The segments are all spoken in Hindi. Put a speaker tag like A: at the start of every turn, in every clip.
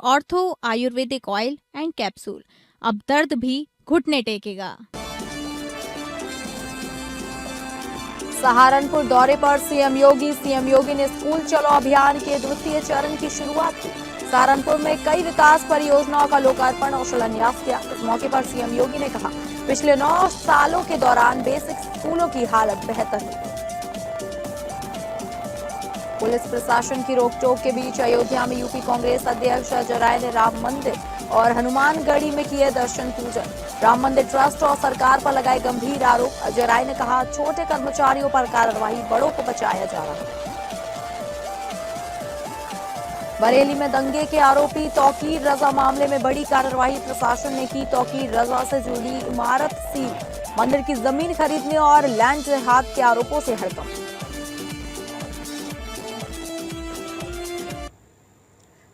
A: Ortho Ayurvedic oil and capsule. अब दर्द भी घुटने टेकेगा।
B: सहारनपुर दौरे पर सीएम योगी ने स्कूल चलो अभियान के द्वितीय चरण की शुरुआत की। सहारनपुर में कई विकास परियोजनाओं का लोकार्पण और शिलान्यास किया। इस मौके पर सीएम योगी ने कहा, पिछले 9 सालों के दौरान बेसिक स्कूलों की हालत बेहतर हुई। पुलिस प्रशासन की रोकटोक के बीच अयोध्या में यूपी कांग्रेस अध्यक्ष अजय राय ने राम मंदिर और हनुमानगढ़ी में किए दर्शन पूजन। राम मंदिर ट्रस्ट और सरकार पर लगाए गंभीर आरोप। अजय राय ने कहा, छोटे कर्मचारियों पर कार्रवाई, बड़ों को बचाया जा रहा है। बरेली में दंगे के आरोपी तौकीर रजा मामले में बड़ी कार्रवाई। प्रशासन ने की तौकीर रजा से जुड़ी इमारत सील। मंदिर की जमीन खरीदने और लैंड जिहाद के आरोपों से हड़कंप।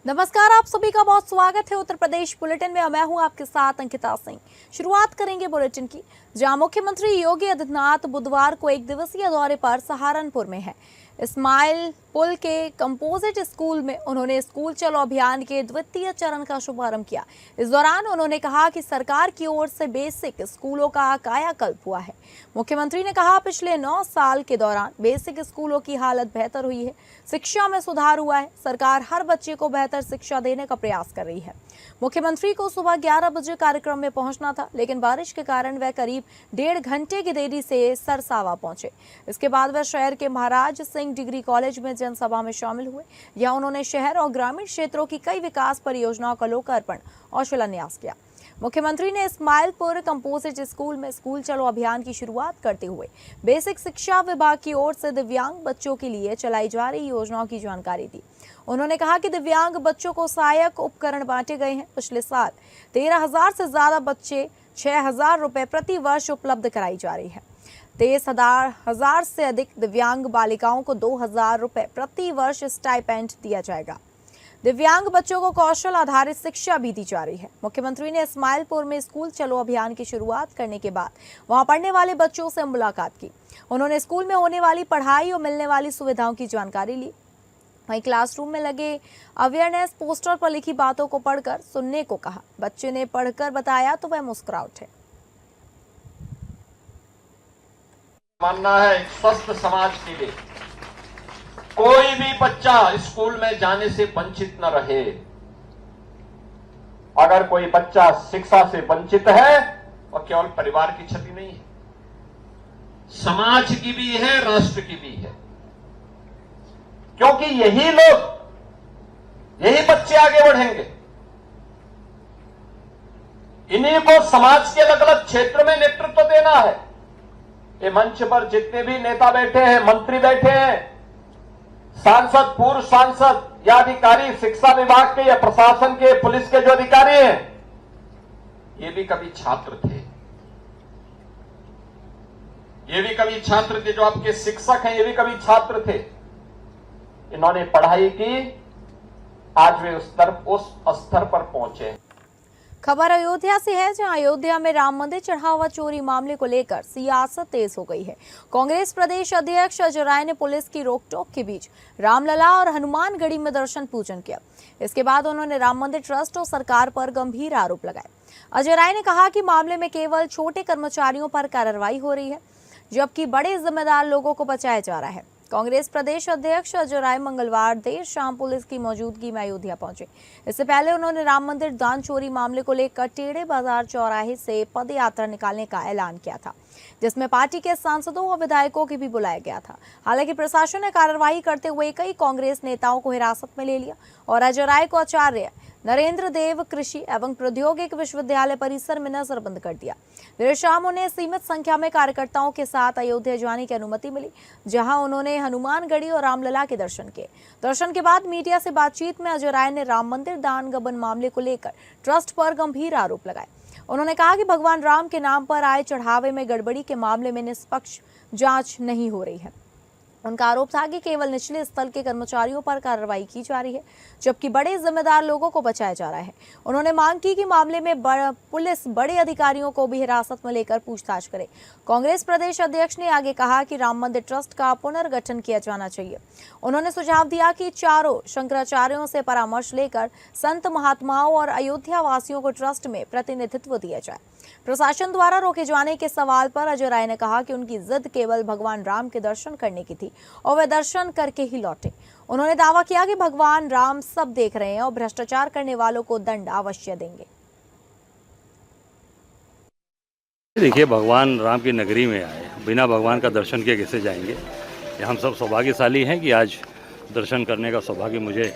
B: नमस्कार, आप सभी का बहुत स्वागत है उत्तर प्रदेश बुलेटिन में। मैं हूं आपके साथ अंकिता सिंह। शुरुआत करेंगे बुलेटिन की, जहां मुख्यमंत्री योगी आदित्यनाथ बुधवार को एक दिवसीय दौरे पर सहारनपुर में है। इस्माइल पुल के कंपोजिट स्कूल में उन्होंने स्कूल चलो अभियान के द्वितीय चरण का शुभारंभ किया। इस दौरान उन्होंने कहा कि सरकार की ओर से बेसिक स्कूलों का कायाकल्प हुआ है। मुख्यमंत्री ने कहा, पिछले 9 साल के दौरान बेसिक स्कूलों की हालत बेहतर हुई है, शिक्षा में सुधार हुआ है। सरकार हर बच्चे को बेहतर शिक्षा देने का प्रयास कर रही है। मुख्यमंत्री को सुबह 11 बजे कार्यक्रम में पहुंचना था, लेकिन बारिश के कारण वह करीब 1.5 घंटे की देरी से सरसावा पहुंचे। इसके बाद वह शहर के महाराज सिंह डिग्री कॉलेज में जनसभा में शामिल हुए। यहां उन्होंने शहर और ग्रामीण क्षेत्रों की कई विकास परियोजनाओं का लोकार्पण और शिलान्यास किया। मुख्यमंत्री ने इस्माइलपुर कंपोजिट स्कूल में स्कूल चलो अभियान की शुरुआत करते हुए बेसिक शिक्षा विभाग की ओर से दिव्यांग बच्चों के लिए चलाई जा रही योजनाओं की जानकारी दी। उन्होंने कहा कि दिव्यांग बच्चों को सहायक उपकरण बांटे गए हैं। पिछले साल 13,000 से ज्यादा बच्चे 6,000 रुपए प्रति वर्ष उपलब्ध कराई जा रही है। 23,000 से अधिक दिव्यांग बालिकाओं को 2,000 रुपए प्रति वर्ष स्टाइपेंड दिया जाएगा। दिव्यांग बच्चों को कौशल आधारित शिक्षा भी दी जा रही है। मुख्यमंत्री ने इस्माइलपुर में स्कूल चलो अभियान की शुरुआत करने के बाद वहां पढ़ने वाले बच्चों से मुलाकात की। उन्होंने स्कूल में होने वाली पढ़ाई और मिलने वाली सुविधाओं की जानकारी ली। वहीं क्लासरूम में लगे अवेयरनेस पोस्टर पर लिखी बातों को पढ़कर सुनने को कहा। बच्चे ने पढ़कर बताया तो वह मुस्कुरा उठे।
C: मानना है स्वस्थ समाज के लिए कोई भी बच्चा स्कूल में जाने से वंचित न रहे। अगर कोई बच्चा शिक्षा से वंचित है और केवल परिवार की क्षति नहीं है, समाज की भी है, राष्ट्र की भी है। क्योंकि यही लोग, यही बच्चे आगे बढ़ेंगे। इन्हीं को समाज के अलग अलग क्षेत्र में नेतृत्व देना है। ये मंच पर जितने भी नेता बैठे हैं, मंत्री बैठे हैं, सांसद, पूर्व सांसद या अधिकारी शिक्षा विभाग के या प्रशासन के, पुलिस के जो अधिकारी हैं, ये भी कभी छात्र थे। ये भी कभी छात्र थे। जो आपके शिक्षक हैं, ये भी कभी छात्र थे। इन्होंने पढ़ाई की, आज वे उस स्तर पर पहुंचे।
B: खबर अयोध्या से है, जहां अयोध्या में राम मंदिर चढ़ावा चोरी मामले को लेकर सियासत तेज हो गई है। कांग्रेस प्रदेश अध्यक्ष अजय राय ने पुलिस की रोकटोक के बीच रामलला और हनुमानगढ़ी में दर्शन पूजन किया। इसके बाद उन्होंने राम मंदिर ट्रस्ट और सरकार पर गंभीर आरोप लगाए। अजय राय ने कहा कि मामले में केवल छोटे कर्मचारियों पर कार्रवाई हो रही है, जबकि बड़े जिम्मेदार लोगों को बचाया जा रहा है। कांग्रेस प्रदेश अध्यक्ष अजय राय मंगलवार देर शाम पुलिस की मौजूदगी में अयोध्या पहुंचे। इससे पहले उन्होंने राम मंदिर दान चोरी मामले को लेकर टेढ़े बाजार चौराहे से पद यात्रा निकालने का ऐलान किया था, जिसमें पार्टी के सांसदों और विधायकों की भी बुलाया गया था। हालांकि प्रशासन ने कार्रवाई करते हुए कई कांग्रेस नेताओं को हिरासत में ले लिया और अजय राय को आचार्य नरेंद्र देव कृषि एवं प्रौद्योगिक विश्वविद्यालय परिसर में नजरबंद कर दिया। देर शाम उन्हें सीमित संख्या में कार्यकर्ताओं के साथ अयोध्या जाने की अनुमति मिली, जहां उन्होंने हनुमानगढ़ी और रामलला के दर्शन किए। दर्शन के बाद मीडिया से बातचीत में अजय राय ने राम मंदिर दान गबन मामले को लेकर ट्रस्ट पर गंभीर आरोप लगाए। उन्होंने कहा कि भगवान राम के नाम पर आए चढ़ावे में गड़बड़ी के मामले में निष्पक्ष जांच नहीं हो रही है। उनका आरोप था कि केवल निचले स्तर के कर्मचारियों पर कार्रवाई की जा रही है, जबकि बड़े जिम्मेदार लोगों को बचाया जा रहा है। उन्होंने मांग की कि मामले में पुलिस बड़े अधिकारियों को भी हिरासत में लेकर पूछताछ करे। कांग्रेस प्रदेश अध्यक्ष ने आगे कहा कि राम मंदिर ट्रस्ट का पुनर्गठन किया जाना चाहिए। उन्होंने सुझाव दिया कि चारों शंकराचार्यों से परामर्श लेकर संत महात्माओं और अयोध्या वासियों को ट्रस्ट में प्रतिनिधित्व दिया जाए। प्रशासन द्वारा रोके जाने के सवाल पर अजय राय ने कहा कि उनकी जिद केवल भगवान राम के दर्शन करने की थी और वे दर्शन करके ही लौटे। उन्होंने दावा किया कि भगवान राम सब देख रहे हैं और भ्रष्टाचार करने वालों को दंड अवश्य देंगे।
D: देखिए, भगवान राम की नगरी में आए, बिना भगवान का दर्शन किए कैसे जाएंगे। ये हम सब सौभाग्यशाली हैं कि आज दर्शन करने का सौभाग्य मुझे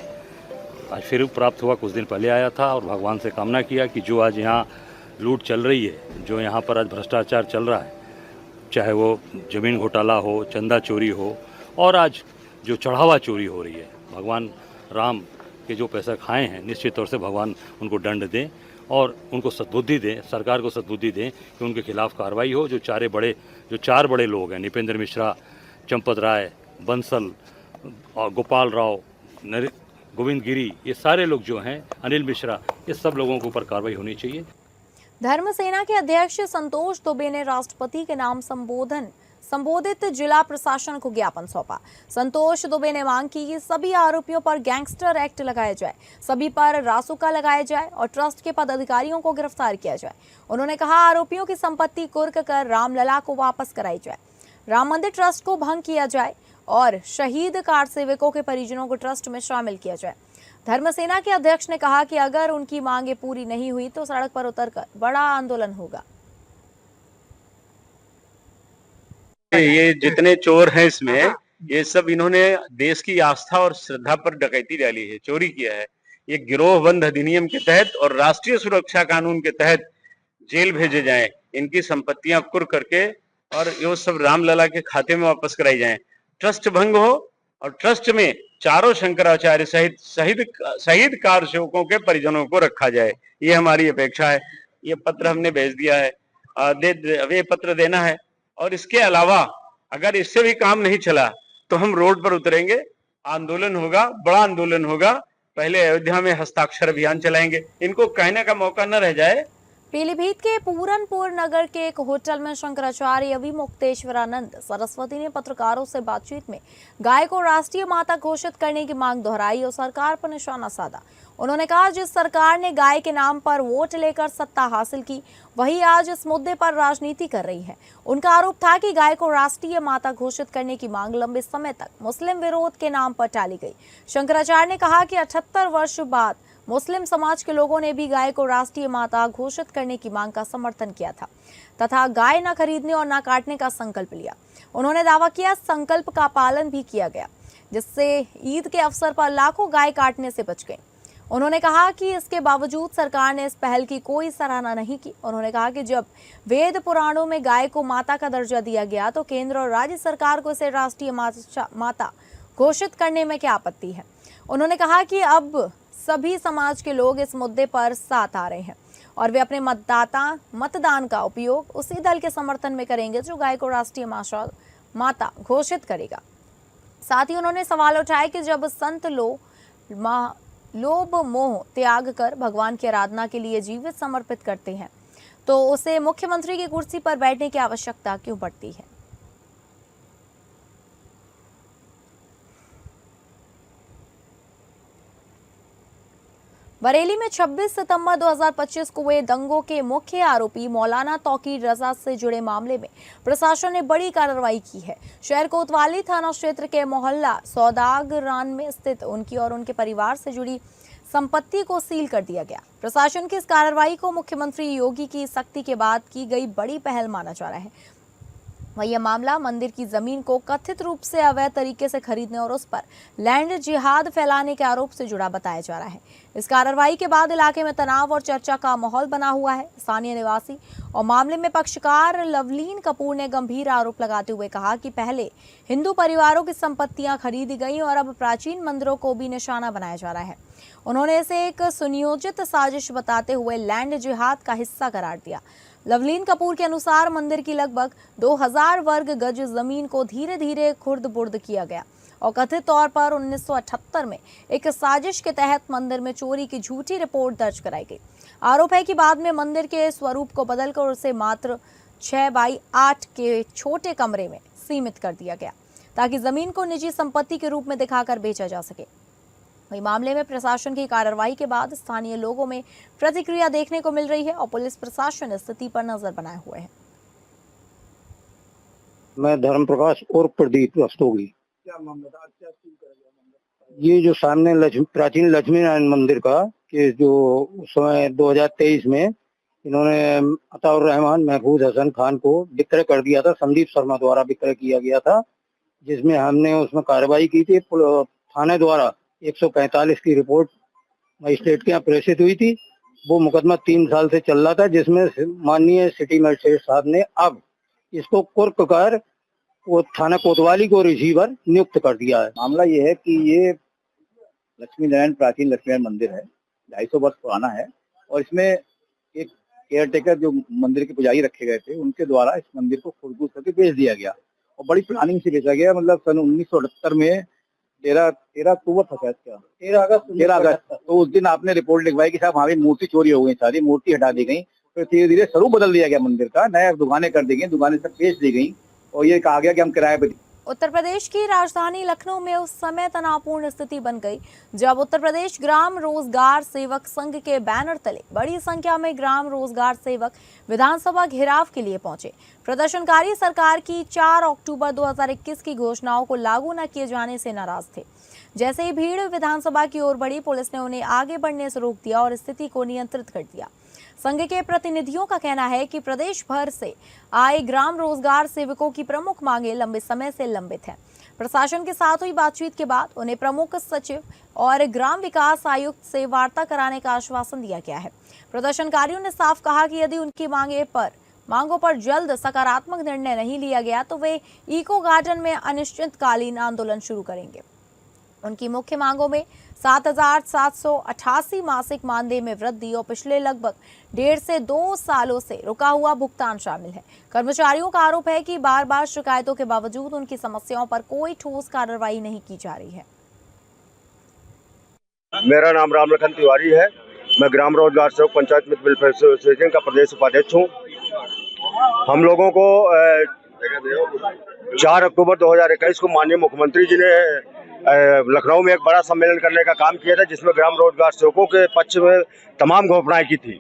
D: आज फिर प्राप्त हुआ। कुछ दिन पहले आया था और भगवान से कामना किया कि जो आज यहाँ लूट चल रही है, जो यहाँ पर आज भ्रष्टाचार चल रहा है, चाहे वो ज़मीन घोटाला हो, चंदा चोरी हो और आज जो चढ़ावा चोरी हो रही है, भगवान राम के जो पैसा खाए हैं, निश्चित तौर से भगवान उनको दंड दें और उनको सद्बुद्धि दें, सरकार को सद्बुद्धि दें कि उनके खिलाफ कार्रवाई हो। जो चार बड़े लोग हैं, निपेंद्र मिश्रा, चंपत राय, बंसल और गोपाल राव, गोविंद गिरी, ये सारे लोग जो हैं, अनिल मिश्रा, ये सब लोगों के ऊपर कार्रवाई होनी चाहिए।
B: धर्म सेना के अध्यक्ष संतोष दुबे ने राष्ट्रपति के नाम संबोधित जिला प्रशासन को ज्ञापन सौंपा। संतोष दुबे ने मांग की कि सभी आरोपियों पर गैंगस्टर एक्ट लगाया जाए, सभी पर रासुका लगाया जाए और ट्रस्ट के पदाधिकारियों को गिरफ्तार किया जाए। उन्होंने कहा, आरोपियों की संपत्ति कुर्क कर रामलला को वापस कराई जाए, राम मंदिर ट्रस्ट को भंग किया जाए और शहीद कार सेवकों के परिजनों को ट्रस्ट में शामिल किया जाए। धर्म सेना के अध्यक्ष ने कहा कि अगर उनकी मांगे पूरी नहीं हुई तो सड़क पर उतरकर बड़ा आंदोलन होगा।
E: ये जितने चोर हैं इसमें, ये सब इन्होंने देश की आस्था और श्रद्धा पर डकैती डाली है, चोरी किया है। ये गिरोहबंद अधिनियम के तहत और राष्ट्रीय सुरक्षा कानून के तहत जेल भेजे जाएं, इनकी संपत्तियां कुर्क करके और ये सब रामलला के खाते में वापस कराई जाएं। ट्रस्ट भंग हो और ट्रस्ट में चारों शंकराचार्य सहित शहीद कार सेवकों के परिजनों को रखा जाए, ये हमारी अपेक्षा है। ये पत्र हमने भेज दिया है, ये पत्र देना है। और इसके अलावा अगर इससे भी काम नहीं चला तो हम रोड पर उतरेंगे, आंदोलन होगा, बड़ा आंदोलन होगा। पहले अयोध्या में हस्ताक्षर अभियान चलाएंगे, इनको कहने का मौका न रह जाए।
B: पीलीभीत के पूरनपुर नगर के एक होटल में शंकराचार्य अविमुक्तेश्वरानंद सरस्वती ने पत्रकारों से बातचीत में गाय को राष्ट्रीय माता घोषित करने की मांग दोहराई और सरकार पर निशाना साधा। उन्होंने कहा, जिस सरकार ने गाय के नाम पर वोट लेकर सत्ता हासिल की, वही आज इस मुद्दे पर राजनीति कर रही है। उनका आरोप था कि गाय को राष्ट्रीय माता घोषित करने की मांग लंबे समय तक मुस्लिम विरोध के नाम पर टाली गई। शंकराचार्य ने कहा कि 78 वर्ष बाद मुस्लिम समाज के लोगों ने भी गाय को राष्ट्रीय माता घोषित करने की मांग का समर्थन किया था तथा गाय न खरीदने और न काटने का संकल्प लिया। उन्होंने दावा किया, संकल्प का पालन भी किया गया, जिससे ईद के अवसर पर लाखों गाय काटने से बच गए। उन्होंने कहा कि इसके बावजूद सरकार ने इस पहल की कोई सराहना नहीं की। उन्होंने कहा कि जब वेद पुराणों में गाय को माता का दर्जा दिया गया तो केंद्र और राज्य सरकार को इसे राष्ट्रीय माता घोषित करने में क्या आपत्ति है। उन्होंने कहा कि अब सभी समाज के लोग इस मुद्दे पर साथ आ रहे हैं और वे अपने मतदान का उपयोग उसी दल के समर्थन में करेंगे जो गाय को राष्ट्रीय माता घोषित करेगा। साथ ही उन्होंने सवाल उठाया कि जब संत लोभ मोह त्याग कर भगवान की आराधना के लिए जीवित समर्पित करते हैं तो उसे मुख्यमंत्री की कुर्सी पर बैठने की आवश्यकता क्यों पड़ती है। बरेली में 26 सितंबर 2025 को हुए दंगों के मुख्य आरोपी मौलाना तौकीर रजा से जुड़े मामले में प्रशासन ने बड़ी कार्रवाई की है। शहर कोतवाली थाना क्षेत्र के मोहल्ला सौदागरान में स्थित उनकी और उनके परिवार से जुड़ी संपत्ति को सील कर दिया गया। प्रशासन की इस कार्रवाई को मुख्यमंत्री योगी की सख्ती के बाद की गई बड़ी पहल माना जा रहा है। वह यह मामला मंदिर की जमीन को कथित रूप से अवैध तरीके से खरीदने और उस पर लैंड जिहाद फैलाने के आरोप से जुड़ा बताया जा रहा है। इस कार्रवाई के बाद इलाके में तनाव और चर्चा का माहौल बना हुआ है। स्थानीय निवासी और मामले में पक्षकार लवलीन कपूर ने गंभीर आरोप लगाते हुए कहा कि पहले हिंदू परिवारों की संपत्तियां खरीदी गई और अब प्राचीन मंदिरों को भी निशाना बनाया जा रहा है। उन्होंने इसे एक सुनियोजित साजिश बताते हुए लैंड जिहाद का हिस्सा करार दिया। लवलीन कपूर के अनुसार मंदिर की लगभग 2000 वर्ग गज जमीन को धीरे धीरे खुर्द बुर्द किया गया और कथित तौर पर 1978 में एक साजिश के तहत मंदिर में चोरी की झूठी रिपोर्ट दर्ज कराई गई। आरोप है कि बाद में मंदिर के स्वरूप को बदलकर उसे मात्र 6x8 के छोटे कमरे में सीमित कर दिया गया ताकि जमीन को निजी संपत्ति के रूप में दिखाकर बेचा जा सके। वही मामले में प्रशासन की कार्रवाई के बाद स्थानीय लोगों में प्रतिक्रिया देखने को मिल रही है और पुलिस प्रशासन स्थिति पर नजर बनाए हुए है।
F: मैं धर्म प्रकाश और प्रदीप रस्तोगी। ये जो सामने प्राचीन लक्ष्मी नारायण मंदिर का कि जो उस समय 2023 में इन्होंने अताउर रहमान महफूज हसन खान को विक्रय कर दिया था, संदीप शर्मा द्वारा विक्रय किया गया था, जिसमें हमने उसमें कार्रवाई की थी। थाने द्वारा 145 की रिपोर्ट मजिस्ट्रेट के यहाँ प्रेषित हुई थी। वो मुकदमा 3 साल से चल रहा था, जिसमें माननीय सिटी मजिस्ट्रेट साहब ने अब इसको कुर्क कर वो थाना कोतवाली को रिसीवर नियुक्त कर दिया है।
G: मामला ये है कि ये लक्ष्मी नारायण प्राचीन लक्ष्मी नारायण मंदिर है, 250 वर्ष पुराना है और इसमें एक केयरटेकर जो मंदिर के पुजारी रखे गए थे उनके द्वारा इस मंदिर को खुरदबुद करके बेच दिया गया और बड़ी प्लानिंग से बेचा गया। मतलब सन 1978 में 13 अक्टूबर था शायद, क्या 13 अगस्त तो उस दिन आपने रिपोर्ट लिखवाई कि साहब हमारी मूर्ति चोरी हो गई, सारी मूर्ति हटा दी गई। फिर धीरे धीरे स्वरूप बदल दिया गया मंदिर का, नया दुकानें कर दी गई, दुकानें सब बेच दी गई और ये कहा गया कि हम किराए पर।
B: उत्तर प्रदेश की राजधानी लखनऊ में उस समय तनावपूर्ण स्थिति बन गई जब उत्तर प्रदेश ग्राम रोजगार सेवक संघ के बैनर तले बड़ी संख्या में ग्राम रोजगार सेवक विधानसभा घेराव के लिए पहुंचे। प्रदर्शनकारी सरकार की 4 अक्टूबर 2021 की घोषणाओं को लागू न किए जाने से नाराज थे। जैसे ही भीड़ विधानसभा की ओर बढ़ी, पुलिस ने उन्हें आगे बढ़ने से रोक दिया और स्थिति को नियंत्रित कर दिया। संघ के प्रतिनिधियों का कहना है कि प्रदेश भर से आए ग्राम रोजगार सेवकों की प्रमुख मांगे लंबे समय से लंबित हैं। प्रशासन के साथ हुई बातचीत के बाद उन्हें प्रमुख सचिव और ग्राम विकास आयुक्त से वार्ता कराने का आश्वासन दिया गया है। प्रदर्शनकारियों ने साफ कहा कि यदि उनकी मांगों पर जल्द सकारात्मक निर्णय नहीं लिया गया तो वे इको गार्डन में अनिश्चितकालीन आंदोलन शुरू करेंगे। उनकी मुख्य मांगों में 7,788 मासिक मानदेय में वृद्धि और पिछले लगभग 1.5 से 2 सालों से रुका हुआ भुगतान शामिल है। कर्मचारियों का आरोप है कि बार बार शिकायतों के बावजूद उनकी समस्याओं पर कोई ठोस कार्रवाई नहीं की जा रही है।
H: मेरा नाम रामलखन तिवारी है। मैं ग्राम रोजगार सेवक पंचायत मित्र वेलफेयर एसोसिएशन का प्रदेश उपाध्यक्ष हूँ। हम लोगों को 4 अक्टूबर 2021 को माननीय मुख्यमंत्री जी ने लखनऊ में एक बड़ा सम्मेलन करने का काम किया था, जिसमें ग्राम रोजगार सेवकों के पक्ष में तमाम घोषणाएं की थी।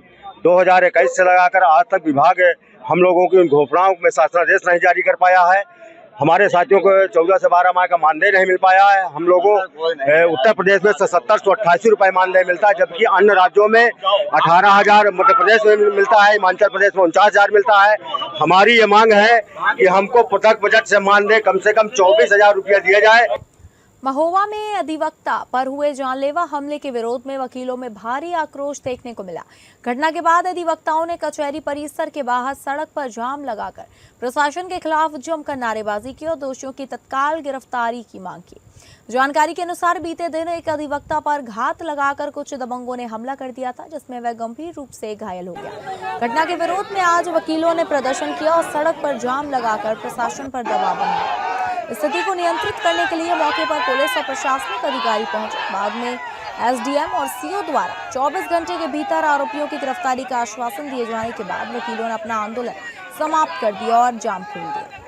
H: 2021 से लगाकर आज तक विभाग हम लोगों की उन घोषणाओं में शासनादेश नहीं जारी कर पाया है। हमारे साथियों को 14 से 12 माह का मानदेय नहीं मिल पाया है। हम लोगों उत्तर प्रदेश में 7788 रुपये मानदेय मिलता है, जबकि अन्य राज्यों में 18,000 मध्य प्रदेश में मिलता है, हिमाचल प्रदेश में 49,000 मिलता है। हमारी ये मांग है कि हमको पृथक बजट से मानदेय कम से कम 24,000 रुपया दिया जाए।
B: महोबा में अधिवक्ता पर हुए जानलेवा हमले के विरोध में वकीलों में भारी आक्रोश देखने को मिला। घटना के बाद अधिवक्ताओं ने कचहरी परिसर के बाहर सड़क पर जाम लगाकर प्रशासन के खिलाफ जमकर नारेबाजी की और दोषियों की तत्काल गिरफ्तारी की मांग की। जानकारी के अनुसार बीते दिन एक अधिवक्ता पर घात लगाकर कुछ दबंगों ने हमला कर दिया था, जिसमें वह गंभीर रूप से घायल हो गया। घटना के विरोध में आज वकीलों ने प्रदर्शन किया और सड़क पर जाम लगाकर प्रशासन पर दबाव बनाया। स्थिति को नियंत्रित करने के लिए मौके पर पुलिस और प्रशासनिक अधिकारी पहुंचे। बाद में एसडीएम और सीओ द्वारा 24 घंटे के भीतर आरोपियों की गिरफ्तारी का आश्वासन दिए जाने के बाद वकीलों ने अपना आंदोलन समाप्त कर दिया और जाम खोल दिया।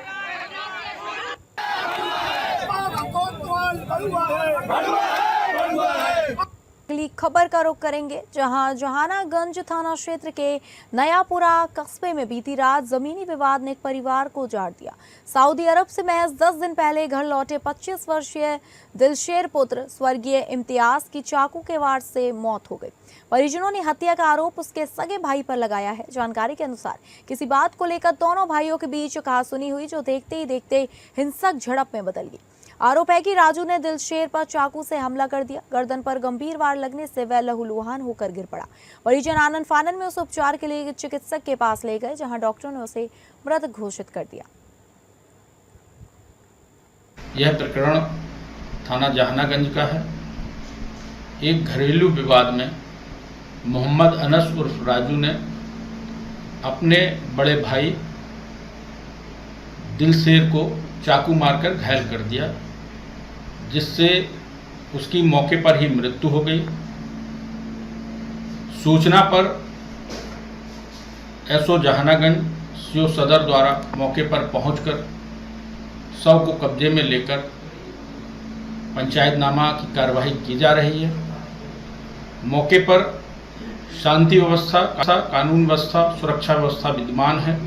B: अगली खबर का रुख करेंगे, जहां जहानागंज थाना क्षेत्र के नयापुरा कस्बे में बीती रात जमीनी विवाद ने एक परिवार को उजाड़ दिया। सऊदी अरब से महज 10 दिन पहले घर लौटे 25 वर्षीय दिलशेर पुत्र स्वर्गीय इम्तियाज की चाकू के वार से मौत हो गई। परिजनों ने हत्या का आरोप उसके सगे भाई पर लगाया है। जानकारी के अनुसार किसी बात को लेकर दोनों भाइयों के बीच कहासुनी हुई, जो देखते ही देखते हिंसक झड़प में बदल गई। आरोप है कि राजू ने दिलशेर पर चाकू से हमला कर दिया। गर्दन पर गंभीर वार लगने से वह लहूलुहान होकर गिर पड़ा। परिजन आनन फानन में उसे उपचार के लिए चिकित्सक के पास ले गए, जहां डॉक्टरों ने उसे मृत घोषित कर दिया।
I: यह प्रकरण थाना जहानागंज का है। एक घरेलू विवाद में मोहम्मद अनस उर्फ राजू ने अपने बड़े भाई दिलशेर को चाकू मारकर घायल कर दिया, जिससे उसकी मौके पर ही मृत्यु हो गई। सूचना पर एसओ जहानागंज सीओ सदर द्वारा मौके पर पहुंचकर शव को कब्जे में लेकर पंचायतनामा की कार्रवाई की जा रही है। मौके पर शांति व्यवस्था, कानून व्यवस्था, सुरक्षा व्यवस्था विद्यमान है।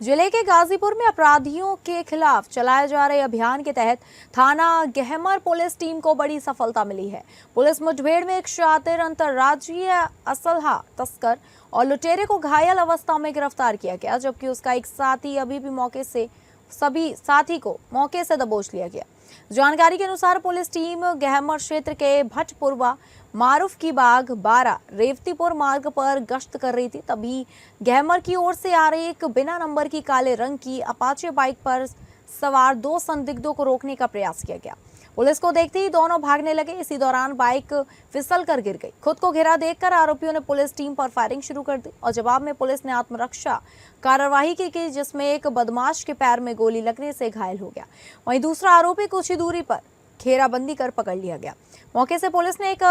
B: जिले के गाजीपुर में अपराधियों के खिलाफ चलाए जा रहे अभियान के तहत थाना गहमर पुलिस टीम को बड़ी सफलता मिली है। पुलिस मुठभेड़ में एक शातिर अंतर्राज्यीय असलहा तस्कर और लुटेरे को घायल अवस्था में गिरफ्तार किया गया, जबकि उसका एक साथी अभी भी सभी साथी को मौके से दबोच लिया गया। जानकारी के अनुसार पुलिस टीम गहमर क्षेत्र के भटपुरवा मारूफ की बाग 12 रेवतीपुर मार्ग पर गश्त कर रही थी, तभी गहमर की ओर से आ रही एक बिना नंबर की काले रंग की अपाचे बाइक पर सवार 2 संदिग्धों को रोकने का प्रयास किया गया। पुलिस को देखते ही दोनों भागने लगे। इसी दौरान बाइक फिसल कर गिर गई। खुद को घिरा देखकर आरोपियों ने पुलिस टीम पर फायरिंग शुरू कर दी और जवाब में पुलिस ने आत्मरक्षा कार्रवाई की, जिसमें एक बदमाश के पैर में गोली लगने से घायल हो गया। वहीं दूसरा आरोपी कुछ ही दूरी पर घेराबंदी कर पकड़ लिया गया। मौके से पुलिस ने एक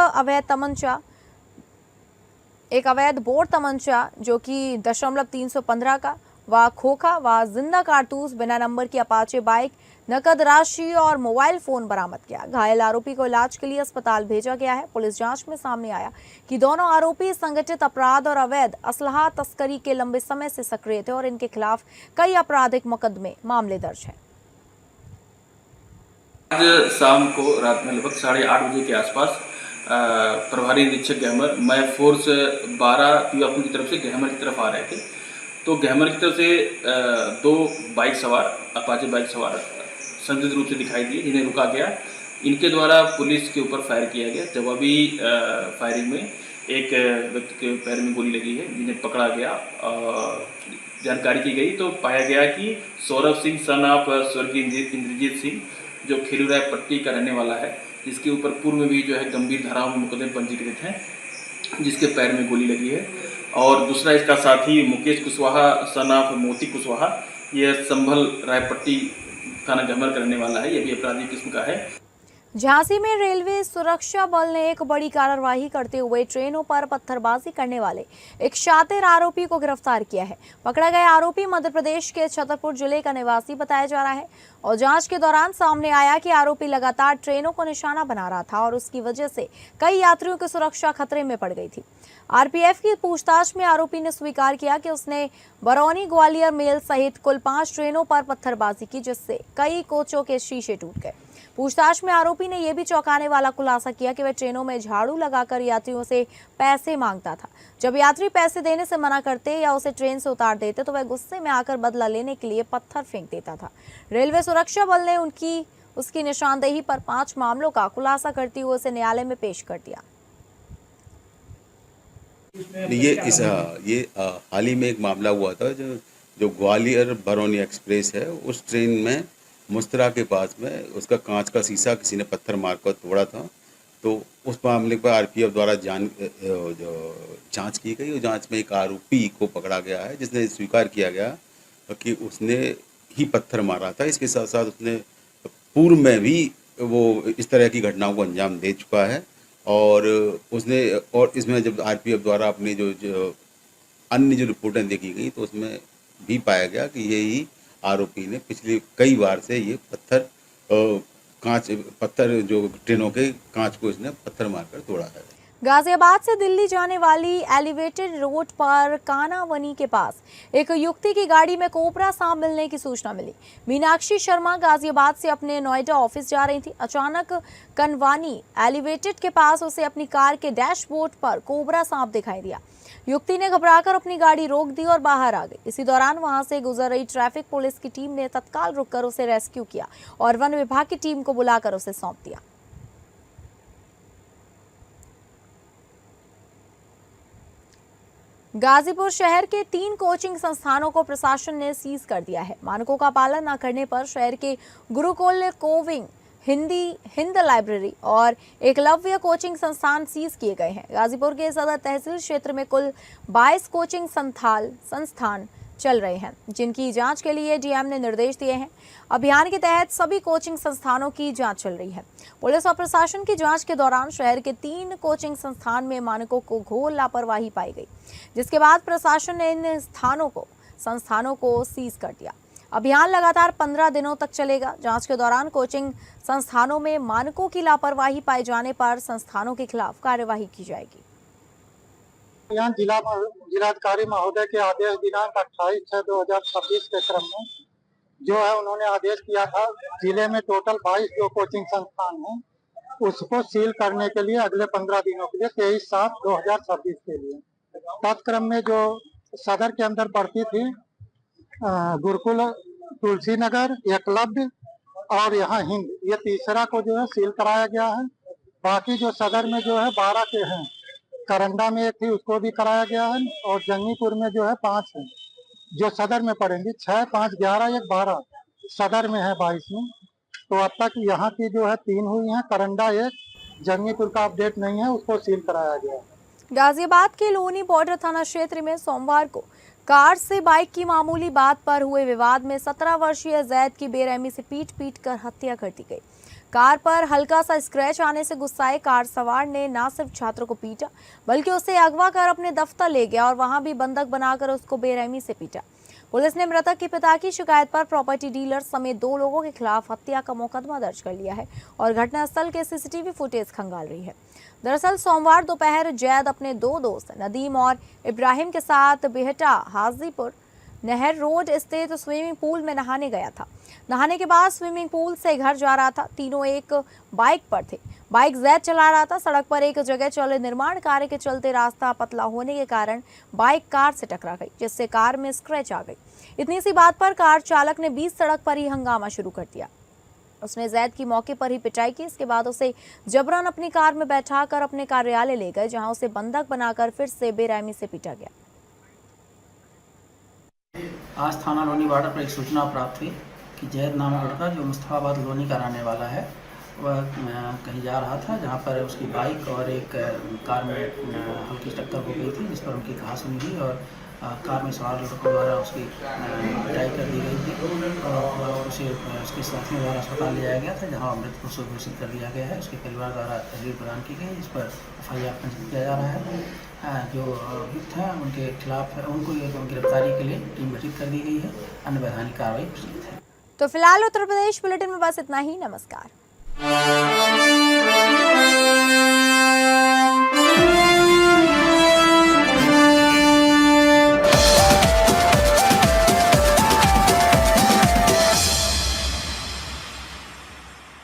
B: अवैध बोर तमंचा जो कि 315 का व खोखा व जिंदा कारतूस, बिना नंबर की अपाचे बाइक, नकद राशि और मोबाइल फोन बरामद किया। घायल आरोपी को इलाज के लिए अस्पताल भेजा गया है। पुलिस जांच में सामने आया कि दोनों आरोपी संगठित अपराध और अवैध असलहा तस्करी के लंबे समय से सक्रिय थे और इनके खिलाफ कई आपराधिक मामले दर्ज हैं।
I: आज शाम को रात में लगभग 8:30 बजे के आसपास प्रभारी निरीक्षक गहमर, मैं फोर्स 12 पीओपी की तरफ से गहमर की तरफ आ रहे थे, तो गहमर की तरफ से 2 बाइक सवार, अपाचे बाइक सवार संदिग्ध रूप से दिखाई दिए, जिन्हें रुका गया। इनके द्वारा पुलिस के ऊपर फायर किया गया। जवाबी फायरिंग में एक व्यक्ति के पैर में गोली लगी है, जिन्हें पकड़ा गया। जानकारी की गई तो पाया गया कि सौरभ सिंह सन ऑफ स्वर्गीय इंद्रजीत सिंह, जो खिलुराय पट्टी का रहने वाला है, जिसके ऊपर पूर्व में भी जो है गंभीर धाराओं में मुकदमे पंजीकृत हैं, जिसके पैर में गोली लगी है। और दूसरा इसका साथी मुकेश कुशवाहा सन ऑफ मोती कुशवाहा, यह संभल रायपट्टी थाना गहमर करने वाला है, यह भी अपराधी किस्म का है।
B: झांसी में रेलवे सुरक्षा बल ने एक बड़ी कार्रवाई करते हुए ट्रेनों पर पत्थरबाजी करने वाले एक शातिर आरोपी को गिरफ्तार किया है। पकड़ा गया आरोपी मध्य प्रदेश के छतरपुर जिले का निवासी बताया जा रहा है और जांच के दौरान सामने आया कि आरोपी लगातार ट्रेनों को निशाना बना रहा था और उसकी वजह से कई यात्रियों की सुरक्षा खतरे में पड़ गई थी। आरपीएफ की पूछताछ में आरोपी ने स्वीकार किया कि उसने बरौनी ग्वालियर मेल सहित कुल 5 ट्रेनों पर पत्थरबाजी की, जिससे कई कोचों के शीशे टूट गए। पूछताछ में आरोपी ने यह भी चौंकाने वाला खुलासा किया कि वह ट्रेनों में झाड़ू लगाकर यात्रियों से पैसे मांगता था। जब यात्री पैसे देने से मना करते या उसे ट्रेन से उतार देते तो वह गुस्से में आकर बदला लेने के लिए पत्थर फेंक देता था। रेलवे सुरक्षा बल ने उसकी निशानदेही पर 5 मामलों का खुलासा करते हुए उसे न्यायालय में पेश कर दिया।
J: ये हाल ही में एक मामला हुआ था, जो ग्वालियर बरौनी एक्सप्रेस है, उस ट्रेन में मुस्तरा के पास में उसका कांच का शीशा किसी ने पत्थर मारकर तोड़ा था। तो उस मामले पर आरपीएफ द्वारा जांच की गई और जांच में एक आरोपी को पकड़ा गया है, जिसने स्वीकार किया गया कि उसने ही पत्थर मारा था। इसके साथ साथ उसने पूर्व में भी वो इस तरह की घटनाओं को अंजाम दे चुका है और इसमें जब आरपीएफ द्वारा अपनी जो अन्य रिपोर्टें देखी गई तो उसमें भी पाया गया कि यही आरोपी ने पिछले कई बार से ये पत्थर जो ट्रेनों के कांच को इसने पत्थर मारकर तोड़ा है।
B: गाजियाबाद से दिल्ली जाने वाली एलिवेटेड रोड पर कानावनी के पास एक युवती की गाड़ी में कोबरा सांप मिलने की सूचना मिली। मीनाक्षी शर्मा गाजियाबाद से अपने नोएडा ऑफिस जा रही थी। अचानक कनवानी एलिवेटेड के पास उसे अपनी कार के डैशबोर्ड पर कोबरा सांप दिखाई दिया। युवती ने घबराकर अपनी गाड़ी रोक दी और बाहर आ गई। इसी दौरान वहां से गुजर रही ट्रैफिक पुलिस की टीम ने तत्काल रुककर उसे रेस्क्यू किया और वन विभाग की टीम को बुलाकर उसे सौंप दिया। गाजीपुर शहर के 3 कोचिंग संस्थानों को प्रशासन ने सीज कर दिया है। मानकों का पालन न करने पर शहर के गुरुकुल कोचिंग हिंद लाइब्रेरी और एकलव्य कोचिंग संस्थान सीज किए गए हैं। गाजीपुर के सदर तहसील क्षेत्र में कुल 22 कोचिंग संस्थान चल रहे हैं, जिनकी जांच के लिए डीएम ने निर्देश दिए हैं। अभियान के तहत सभी कोचिंग संस्थानों की जांच चल रही है। पुलिस और प्रशासन की जांच के दौरान शहर के 3 कोचिंग संस्थान में मानकों को घोर लापरवाही पाई गई, जिसके बाद प्रशासन ने इन संस्थानों को सीज कर दिया। अभियान लगातार 15 दिनों तक चलेगा। जांच के दौरान कोचिंग संस्थानों में मानकों की लापरवाही पाए जाने पर संस्थानों के खिलाफ कार्यवाही की जाएगी।
K: यहाँ जिलाधिकारी महोदय के आदेश दिनांक 28/6/2026 के क्रम में जो है उन्होंने आदेश किया था, जिले में टोटल 22 जो कोचिंग संस्थान हैं उसको सील करने के लिए अगले 15 दिनों के लिए 23/7/2026 के लिए। तत्क्रम में जो सदर के अंदर पड़ती थी गुरुकुल तुलसी नगर, एकलव्य और यहाँ हिंद, ये तीसरा को जो है सील कराया गया है। बाकी जो सदर में जो है 12 के हैं, करंडा में एक थी उसको भी कराया गया है और जंगीपुर में जो है 5 है जो सदर में पड़ेंगी। 6, 5, 11, 1, 12 सदर में है 22 में। तो अब तक यहाँ की जो है 3 हुई हैं, करंडा 1, जंगीपुर का अपडेट नहीं है, उसको सील कराया गया है।
B: गाजियाबाद के लोनी बॉर्डर थाना क्षेत्र में सोमवार को कार से बाइक की मामूली बात पर हुए विवाद में 17 वर्षीय जैद की बेरहमी से पीट कर हत्या कर दी गई। कार पर हल्का सा स्क्रैच आने से गुस्साए कार सवार ने न सिर्फ छात्र को पीटा बल्कि उसे अगवा कर अपने दफ्तर ले गया और वहां भी बंधक बनाकर उसको बेरहमी से पीटा। पुलिस ने मृतक के पिता की शिकायत पर प्रॉपर्टी डीलर समेत 2 लोगों के खिलाफ हत्या का मुकदमा दर्ज कर लिया है और घटनास्थल के सीसीटीवी फुटेज खंगाल रही है। दरअसल सोमवार दोपहर जैद अपने 2 दोस्त नदीम और इब्राहिम के साथ बेहटा हाजीपुर नहर रोड स्थित स्विमिंग पूल में नहाने गया था। नहाने के बाद स्विमिंग पूल से घर जा रहा था। तीनों एक बाइक पर थे। बाइक जैद चला रहा था। सड़क पर एक जगह चले निर्माण कार्य के चलते रास्ता पतला होने के कारण बाइक कार से टकरा गई, जिससे कार में स्क्रैच आ गई। इतनी सी बात पर कार चालक ने बीच सड़क पर ही हंगामा शुरू कर दिया। उसने जैद की मौके पर ही पिटाई की। इसके बाद उसे जबरन अपनी कार में बैठाकर अपने कार्यालय ले गए, जहां उसे बंधक बनाकर फिर से बेरहमी से पीटा गया।
L: आज थाना लोनी बॉर्डर पर एक सूचना प्राप्त हुई कि जैद नाम लड़का जो मुस्तफाबाद लोनी का रहने वाला है, वह कहीं जा रहा था, जहां पर उसकी बाइक और एक कार में हल्की टक्कर हो गई थी, जिस पर उनकी घासनी हुई और कार में सवार लड़कों द्वारा उसकी पिटाई कर दी गई थी और उसे उसके साथियों द्वारा अस्पताल ले जाया गया था, जहां मृत घोषित कर दिया गया है। उसके परिवार द्वारा तहरीर प्रदान की गई, इस पर FIR पंजीकृत किया जा रहा है। जो अभियुक्त हैं उनके खिलाफ उनको गिरफ्तारी के लिए टीम गठित कर दी गई है। अन्य वैधानिक कार्रवाई प्रचलित है।
B: तो फिलहाल उत्तर प्रदेश बुलेटिन में बस इतना ही। नमस्कार।